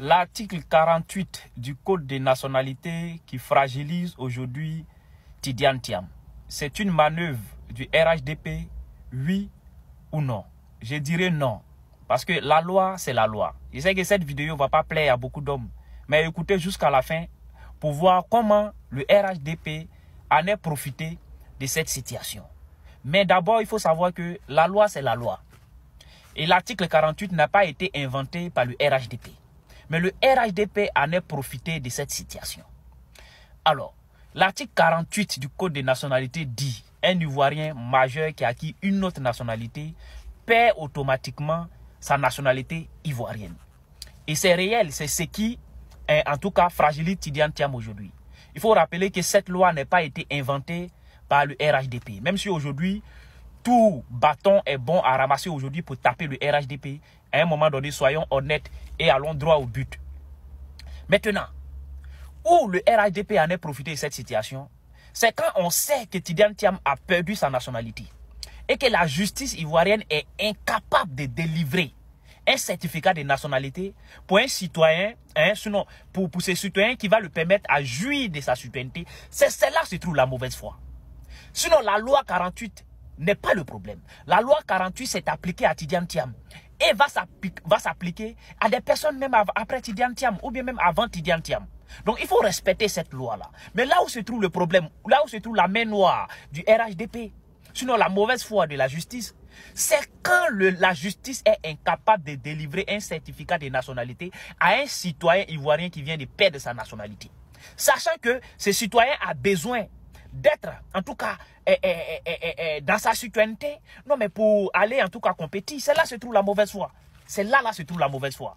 l'article 48 du Code des nationalités qui fragilise aujourd'hui Tidiane Thiam. C'est une manœuvre du RHDP, oui ou non? Je dirais non. Parce que la loi, c'est la loi. Je sais que cette vidéo ne va pas plaire à beaucoup d'hommes. Mais écoutez jusqu'à la fin pour voir comment le RHDP en est profité de cette situation. Mais d'abord, il faut savoir que la loi, c'est la loi. Et l'article 48 n'a pas été inventé par le RHDP. Mais le RHDP en est profité de cette situation. Alors, l'article 48 du Code des nationalités dit un Ivoirien majeur qui a acquis une autre nationalité perd automatiquement sa nationalité ivoirienne. Et c'est réel, c'est ce qui, en tout cas, fragilise Tidiane Thiam aujourd'hui. Il faut rappeler que cette loi n'a pas été inventée par le RHDP. Même si aujourd'hui, tout bâton est bon à ramasser aujourd'hui pour taper le RHDP, à un moment donné, soyons honnêtes et allons droit au but. Maintenant, où le RHDP en est profité de cette situation, c'est quand on sait que Tidiane Thiam a perdu sa nationalité et que la justice ivoirienne est incapable de délivrer un certificat de nationalité pour un citoyen, sinon pour ces citoyens qui va le permettre à jouir de sa citoyenneté. C'est celle-là se trouve la mauvaise foi. Sinon, la loi 48 n'est pas le problème. La loi 48 s'est appliquée à Tidiane Thiam et va s'appliquer à des personnes même après Tidiane Thiam ou bien même avant Tidiane Thiam. Donc, il faut respecter cette loi-là. Mais là où se trouve le problème, là où se trouve la main noire du RHDP, sinon la mauvaise foi de la justice, c'est quand la justice est incapable de délivrer un certificat de nationalité à un citoyen ivoirien qui vient de perdre sa nationalité. Sachant que ce citoyen a besoin d'être, en tout cas, dans sa citoyenneté, non mais pour aller en tout cas compétir, c'est là se trouve la mauvaise foi. C'est là se trouve la mauvaise foi.